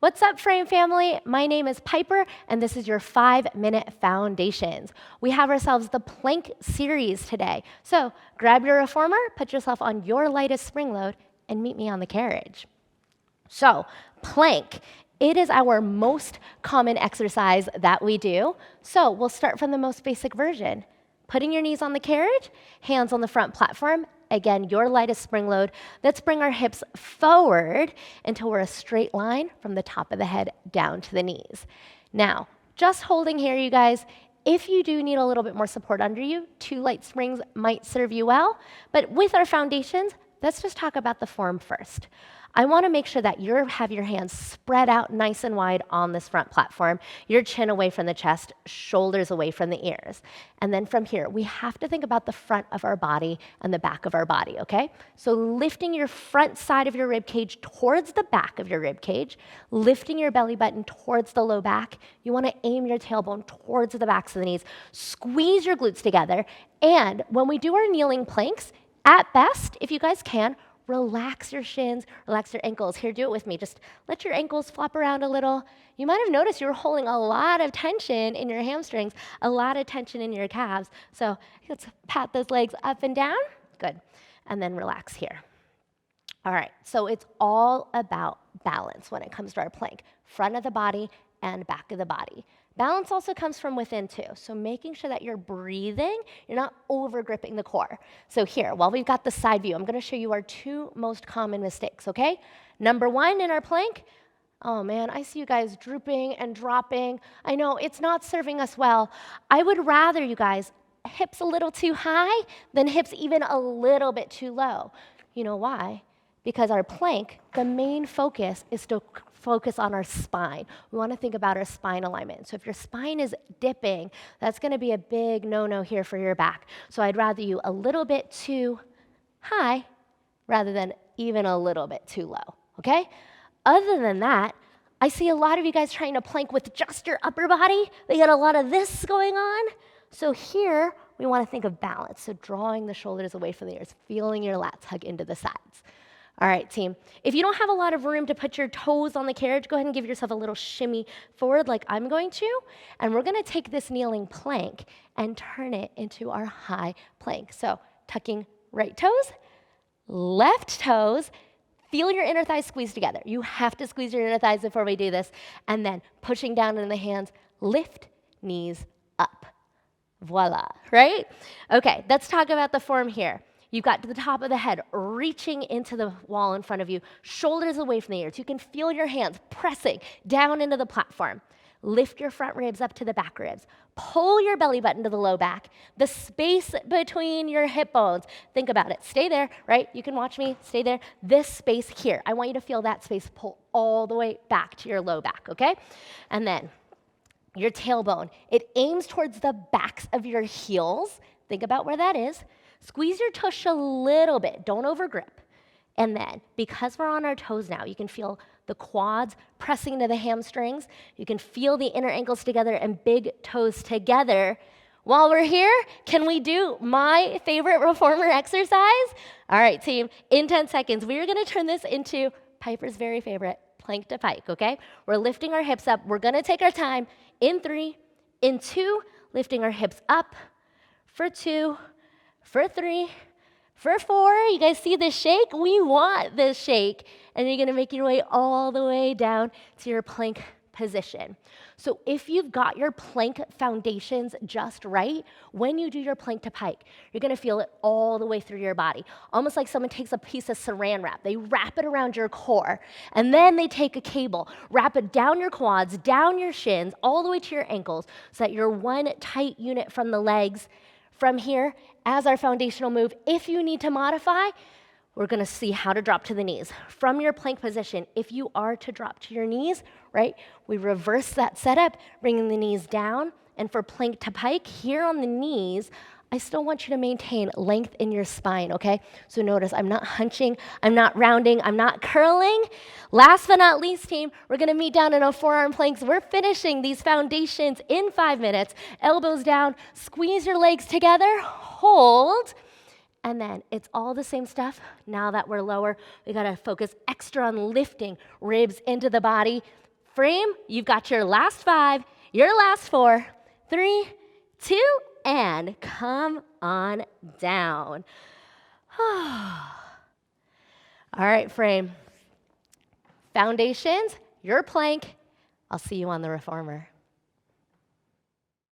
What's up, Frame family? My name is Piper, and this is your 5-minute foundations. We have ourselves the plank series today. So grab your reformer, put yourself on your lightest spring load, and meet me on the carriage. So plank, it is our most common exercise that we do. So we'll start from the most basic version. Putting your knees on the carriage, hands on the front platform. Again, your lightest spring load. Let's bring our hips forward until we're a straight line from the top of the head down to the knees. Now, just holding here, you guys. If you do need a little bit more support under you, 2 light springs might serve you well. But with our foundations, let's just talk about the form first. I want to make sure that you have your hands spread out nice and wide on this front platform, your chin away from the chest, shoulders away from the ears. And then from here, we have to think about the front of our body and the back of our body, okay? So lifting your front side of your rib cage towards the back of your rib cage, lifting your belly button towards the low back. You want to aim your tailbone towards the backs of the knees. Squeeze your glutes together. And when we do our kneeling planks, at best, if you guys can, relax your shins, relax your ankles. Here, do it with me. Just let your ankles flop around a little. You might have noticed you're holding a lot of tension in your hamstrings, a lot of tension in your calves. So let's pat those legs up and down. Good. And then relax here. All right, so it's all about balance when it comes to our plank, front of the body and back of the body. Balance also comes from within too, so making sure that you're breathing, you're not over gripping the core. So here, while we've got the side view, I'm gonna show you our 2 most common mistakes, okay? Number 1 in our plank, oh man, I see you guys drooping and dropping. I know it's not serving us well. I would rather, you guys, hips a little too high than hips even a little bit too low. You know why? Because our plank, the main focus is to focus on our spine. We want to think about our spine alignment. So if your spine is dipping, that's going to be a big no-no here for your back. So I'd rather you a little bit too high rather than even a little bit too low, okay? Other than that, I see a lot of you guys trying to plank with just your upper body. They got a lot of this going on. So here, we want to think of balance. So drawing the shoulders away from the ears, feeling your lats hug into the sides. All right, team. If you don't have a lot of room to put your toes on the carriage, go ahead and give yourself a little shimmy forward like I'm going to. And we're going to take this kneeling plank and turn it into our high plank. So tucking right toes, left toes, feel your inner thighs squeeze together. You have to squeeze your inner thighs before we do this. And then pushing down into the hands, lift, knees up. Voila, right? Okay, let's talk about the form here. You've got to the top of the head, reaching into the wall in front of you, shoulders away from the ears. You can feel your hands pressing down into the platform. Lift your front ribs up to the back ribs. Pull your belly button to the low back. The space between your hip bones, think about it. Stay there, right? You can watch me, stay there. This space here, I want you to feel that space pull all the way back to your low back, okay? And then your tailbone, it aims towards the backs of your heels. Think about where that is. Squeeze your tush a little bit, don't overgrip. And then, because we're on our toes now, you can feel the quads pressing into the hamstrings. You can feel the inner ankles together and big toes together. While we're here, can we do my favorite reformer exercise? All right, team, in 10 seconds, we're gonna turn this into Piper's very favorite, plank to pike, okay? We're lifting our hips up. We're gonna take our time in 3, in 2, lifting our hips up, for 2, for 3, for 4, you guys see this shake? We want this shake. And you're gonna make your way all the way down to your plank position. So if you've got your plank foundations just right, when you do your plank to pike, you're gonna feel it all the way through your body. Almost like someone takes a piece of saran wrap, they wrap it around your core, and then they take a cable, wrap it down your quads, down your shins, all the way to your ankles, so that you're one tight unit from the legs. From here, as our foundational move, if you need to modify, we're gonna see how to drop to the knees. From your plank position, if you are to drop to your knees, right, we reverse that setup, bringing the knees down. And for plank to pike, here on the knees, I still want you to maintain length in your spine, okay? So notice I'm not hunching, I'm not rounding, I'm not curling. Last but not least, team, we're gonna meet down in our forearm planks. We're finishing these foundations in 5 minutes. Elbows down, squeeze your legs together, hold, and then it's all the same stuff. Now that we're lower, we gotta focus extra on lifting ribs into the body, Frame, you've got your last 5, your last 4, 3, 2, and come on down. All right, frame. Foundations, your plank. I'll see you on the reformer.